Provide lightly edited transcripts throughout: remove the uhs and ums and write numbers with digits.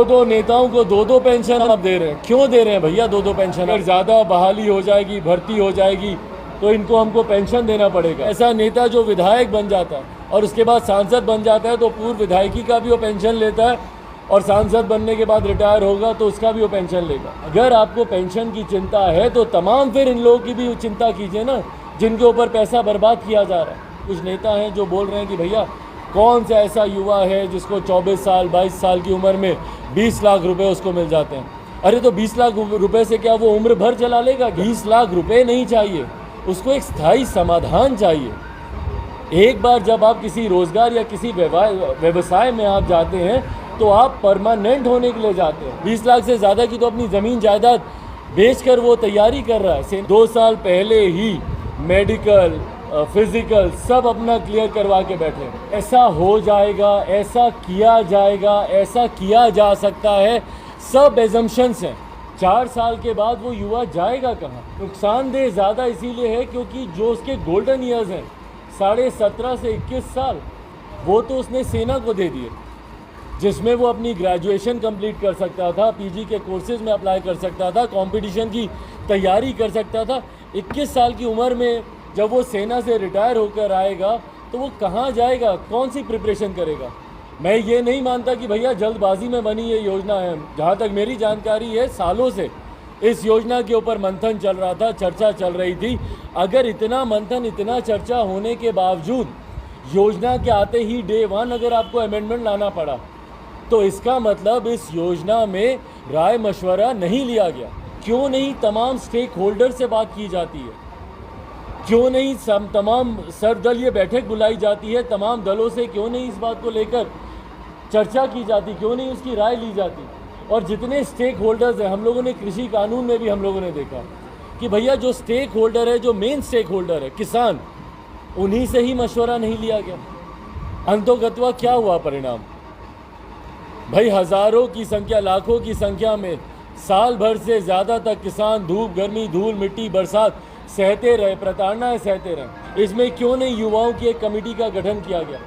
दो नेताओं को दो पेंशन आप दे रहे हैं, क्यों दे रहे हैं भैया दो पेंशन? अगर ज़्यादा बहाली हो जाएगी, भर्ती हो जाएगी तो इनको हमको पेंशन देना पड़ेगा। ऐसा नेता जो विधायक बन जाता है और उसके बाद सांसद बन जाता है तो पूर्व विधायकी का भी वो पेंशन लेता है और सांसद बनने के बाद रिटायर होगा तो उसका भी वो पेंशन लेगा। अगर आपको पेंशन की चिंता है तो तमाम फिर इन लोगों की भी चिंता कीजिए ना, जिनके ऊपर पैसा बर्बाद किया जा रहा है। कुछ नेता हैं जो बोल रहे हैं कि भैया कौन सा ऐसा युवा है जिसको 24 साल 22 साल की उम्र में 20 लाख रुपए उसको मिल जाते हैं। अरे तो 20 लाख रुपए से क्या वो उम्र भर चला लेगा? 20 लाख रुपए नहीं चाहिए, उसको एक स्थायी समाधान चाहिए। एक बार जब आप किसी रोजगार या किसी व्यवसाय में आप जाते हैं तो आप परमानेंट होने के लिए जाते हैं। 20 लाख से ज़्यादा की तो अपनी ज़मीन जायदाद बेचकर वो तैयारी कर रहा है। 2 साल पहले ही मेडिकल फिजिकल सब अपना क्लियर करवा के बैठे। ऐसा हो जाएगा, ऐसा किया जाएगा, ऐसा किया जा सकता है, सब एजम्पशंस हैं। 4 साल के बाद वो युवा जाएगा कहाँ? नुकसानदेह ज़्यादा इसीलिए है क्योंकि जो उसके गोल्डन ईयर्स हैं 17.5 से 21 साल, वो तो उसने सेना को दे दिए, जिसमें वो अपनी ग्रेजुएशन कंप्लीट कर सकता था, पीजी के कोर्सेज में अप्लाई कर सकता था, कंपटीशन की तैयारी कर सकता था। 21 साल की उम्र में जब वो सेना से रिटायर होकर आएगा तो वो कहाँ जाएगा, कौन सी प्रिपरेशन करेगा? मैं ये नहीं मानता कि भैया जल्दबाजी में बनी ये योजना है। जहाँ तक मेरी जानकारी है सालों से इस योजना के ऊपर मंथन चल रहा था, चर्चा चल रही थी। अगर इतना मंथन, इतना चर्चा होने के बावजूद योजना के आते ही डे 1 अगर आपको अमेंडमेंट लाना पड़ा तो इसका मतलब इस योजना में राय मशवरा नहीं लिया गया। क्यों नहीं तमाम स्टेक होल्डर से बात की जाती है? क्यों नहीं तमाम सर्वदलीय बैठक बुलाई जाती है? तमाम दलों से क्यों नहीं इस बात को लेकर चर्चा की जाती? क्यों नहीं उसकी राय ली जाती? और जितने स्टेक होल्डर्स हैं, हम लोगों ने कृषि कानून में भी हम लोगों ने देखा कि भैया जो स्टेक होल्डर है, जो मेन स्टेक होल्डर है किसान, उन्हीं से ही मशवरा नहीं लिया गया। अंतोगत्वा क्या हुआ परिणाम? भाई हज़ारों की संख्या, लाखों की संख्या में साल भर से ज़्यादा तक किसान धूप, गर्मी, धूल, मिट्टी, बरसात सहते रहे, प्रताड़नाएं सहते रहे। इसमें क्यों नहीं युवाओं की एक कमेटी का गठन किया गया,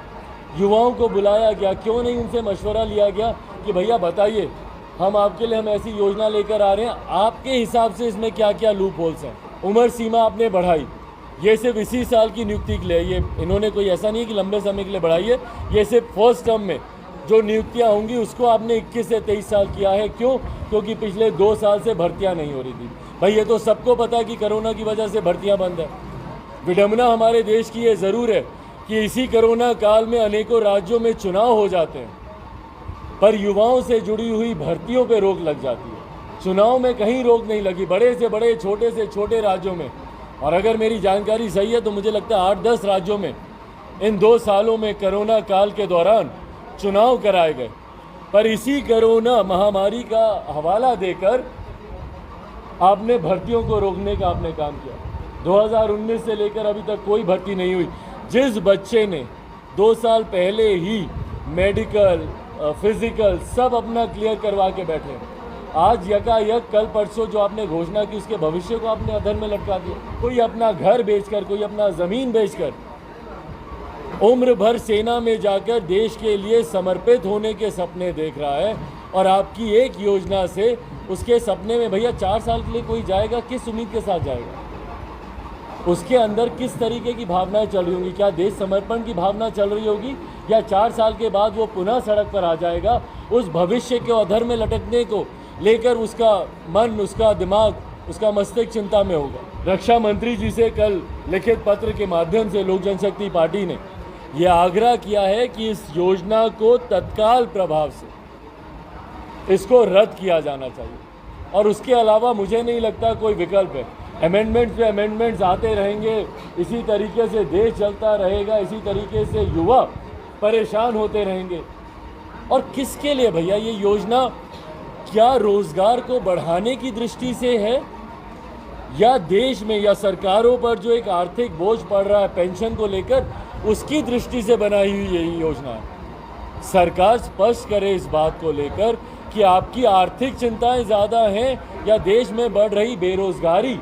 युवाओं को बुलाया गया? क्यों नहीं उनसे मशवरा लिया गया कि भैया बताइए, हम आपके लिए हम ऐसी योजना लेकर आ रहे हैं, आपके हिसाब से इसमें क्या क्या लूप होल्स हैं? उम्र सीमा आपने बढ़ाई, ये सिर्फ इसी साल की नियुक्ति के लिए, ये इन्होंने कोई ऐसा नहीं कि लंबे समय के लिए बढ़ाई है, ये सिर्फ फर्स्ट टर्म में जो नियुक्तियां होंगी उसको आपने 21 से 23 साल किया है। क्यों? क्योंकि पिछले 2 साल से भर्तियां नहीं हो रही थी। भाई ये तो सबको पता है कि कोरोना की वजह से भर्तियां बंद है। विडंबना हमारे देश की ये ज़रूर है कि इसी कोरोना काल में अनेकों राज्यों में चुनाव हो जाते हैं, पर युवाओं से जुड़ी हुई भर्तियों पे रोक लग जाती है। चुनाव में कहीं रोक नहीं लगी, बड़े से बड़े, छोटे से छोटे राज्यों में। और अगर मेरी जानकारी सही है तो मुझे लगता है 8-10 राज्यों में इन 2 सालों में कोरोना काल के दौरान चुनाव कराए गए। पर इसी कोरोना महामारी का हवाला देकर आपने भर्तियों को रोकने का आपने काम किया। 2019 से लेकर अभी तक कोई भर्ती नहीं हुई। जिस बच्चे ने 2 साल पहले ही मेडिकल फिजिकल सब अपना क्लियर करवा के बैठे, आज यकायक कल परसों जो आपने घोषणा की उसके भविष्य को आपने अधर में लटका दिया। कोई अपना घर बेचकर, कोई अपना ज़मीन बेचकर उम्र भर सेना में जाकर देश के लिए समर्पित होने के सपने देख रहा है, और आपकी एक योजना से उसके सपने में भैया 4 साल के लिए कोई जाएगा, किस उम्मीद के साथ जाएगा? उसके अंदर किस तरीके की भावनाएं चल रही होंगी? क्या देश समर्पण की भावना चल रही होगी, या 4 साल के बाद वो पुनः सड़क पर आ जाएगा? उस भविष्य के अधर में लटकने को लेकर उसका मन, उसका दिमाग, उसका मस्तिष्क चिंता में होगा। रक्षा मंत्री जी से कल लिखित पत्र के माध्यम से लोक जनशक्ति पार्टी ने यह आग्रह किया है कि इस योजना को तत्काल प्रभाव से इसको रद्द किया जाना चाहिए, और उसके अलावा मुझे नहीं लगता कोई विकल्प है। अमेंडमेंट्स पे अमेंडमेंट्स आते रहेंगे, इसी तरीके से देश चलता रहेगा, इसी तरीके से युवा परेशान होते रहेंगे। और किसके लिए भैया ये योजना? क्या रोजगार को बढ़ाने की दृष्टि से है, या देश में या सरकारों पर जो एक आर्थिक बोझ पड़ रहा है पेंशन को लेकर, उसकी दृष्टि से बनाई हुई यही योजना है? सरकार स्पष्ट करे इस बात को लेकर कि आपकी आर्थिक चिंताएं ज़्यादा हैं या देश में बढ़ रही बेरोजगारी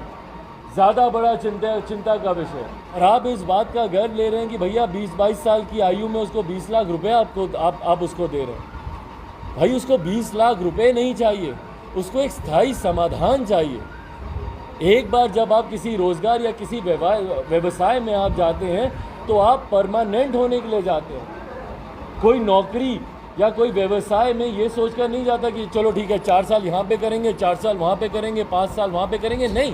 ज़्यादा बड़ा चिंता का विषय है। और आप इस बात का गर्व ले रहे हैं कि भैया 20-22 साल की आयु में उसको 20 लाख रुपए आप उसको दे रहे हैं। भाई उसको 20 लाख रुपए नहीं चाहिए, उसको एक स्थायी समाधान चाहिए। एक बार जब आप किसी रोज़गार या किसी व्यवसाय में आप जाते हैं तो आप परमानेंट होने के लिए जाते हैं। कोई नौकरी या कोई व्यवसाय में ये सोचकर नहीं जाता कि चलो ठीक है 4 साल यहाँ पे करेंगे, 4 साल वहाँ पे करेंगे, 5 साल वहाँ पे करेंगे। नहीं,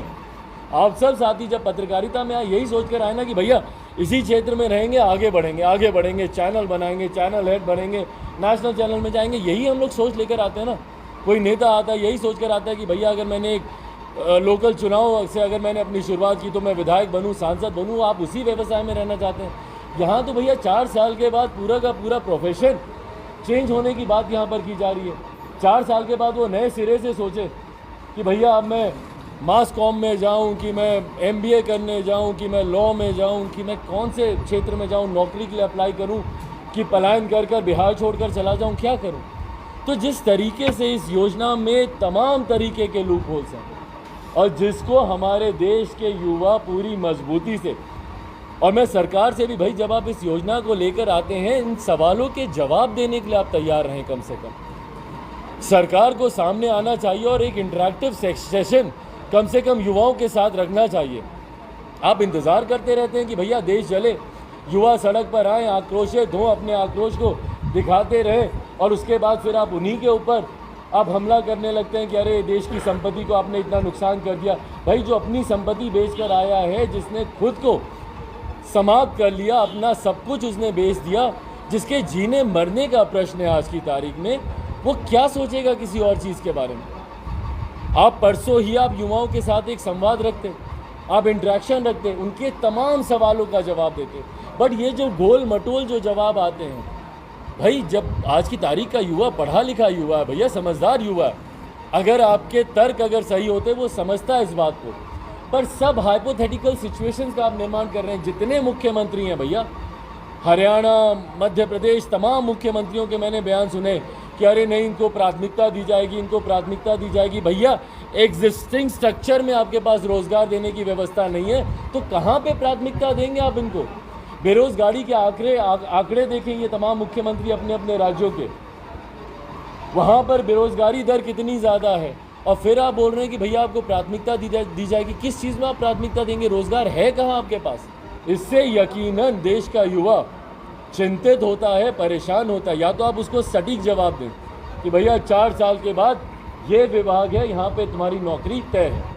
आप सब साथी जब पत्रकारिता में आए यही सोच कर आए ना कि भैया इसी क्षेत्र में रहेंगे, आगे बढ़ेंगे, चैनल बनाएंगे, चैनल हेड बनेंगे, नेशनल चैनल में जाएंगे। यही हम लोग सोच लेकर आते हैं ना। कोई नेता आता है यही सोच कर आता है कि भैया अगर मैंने एक लोकल चुनाव से अगर मैंने अपनी शुरुआत की तो मैं विधायक बनूं, सांसद बनूं। आप उसी व्यवसाय में रहना चाहते हैं। यहाँ तो भैया 4 साल के बाद पूरा का पूरा प्रोफेशन चेंज होने की बात यहाँ पर की जा रही है। 4 साल के बाद वो नए सिरे से सोचे कि भैया अब मैं मास कॉम में जाऊं, कि मैं MBA करने जाऊं, कि मैं लॉ में जाऊं, कि मैं कौन से क्षेत्र में जाऊं, नौकरी के लिए अप्लाई करूं, कि पलायन कर बिहार छोड़कर चला जाऊं, क्या करूं। तो जिस तरीके से इस योजना में तमाम तरीके के लूप होल्स हैं और जिसको हमारे देश के युवा पूरी मजबूती से, और मैं सरकार से भी भाई जब आप इस योजना को लेकर आते हैं इन सवालों के जवाब देने के लिए आप तैयार रहें। कम से कम सरकार को सामने आना चाहिए और एक इंटरैक्टिव सेशन कम से कम युवाओं के साथ रखना चाहिए। आप इंतज़ार करते रहते हैं कि भैया देश जले, युवा सड़क पर आएँ, आक्रोशित हों, अपने आक्रोश को दिखाते रहें और उसके बाद फिर आप उन्हीं के ऊपर आप हमला करने लगते हैं कि अरे देश की संपत्ति को आपने इतना नुकसान कर दिया। भाई जो अपनी संपत्ति बेचकर आया है, जिसने खुद को समाप्त कर लिया, अपना सब कुछ उसने बेच दिया, जिसके जीने मरने का प्रश्न है आज की तारीख में, वो क्या सोचेगा किसी और चीज़ के बारे में। आप परसों ही आप युवाओं के साथ एक संवाद रखते, आप इंटरेक्शन रखते, उनके तमाम सवालों का जवाब देते। बट ये जो गोल मटोल जो जवाब आते हैं, भाई जब आज की तारीख का युवा पढ़ा लिखा युवा है भैया, समझदार युवा है, अगर आपके तर्क अगर सही होते वो समझता है इस बात को। पर सब हाइपोथेटिकल सिचुएशंस का आप निर्माण कर रहे हैं। जितने मुख्यमंत्री हैं भैया, हरियाणा, मध्य प्रदेश, तमाम मुख्यमंत्रियों के मैंने बयान सुने कि अरे नहीं इनको प्राथमिकता दी जाएगी, इनको प्राथमिकता दी जाएगी। भैया एग्जिस्टिंग स्ट्रक्चर में आपके पास रोज़गार देने की व्यवस्था नहीं है तो कहाँ पे प्राथमिकता देंगे आप इनको। बेरोज़गारी के आंकड़े देखें ये तमाम मुख्यमंत्री अपने अपने राज्यों के, वहाँ पर बेरोज़गारी दर कितनी ज़्यादा है और फिर आप बोल रहे हैं कि भैया आपको प्राथमिकता दी जाएगी। किस चीज़ में आप प्राथमिकता देंगे? रोज़गार है कहाँ आपके पास? इससे यकीनन देश का युवा चिंतित होता है, परेशान होता है। या तो आप उसको सटीक जवाब दें कि भैया 4 साल के बाद ये विभाग है, यहाँ पे तुम्हारी नौकरी तय है।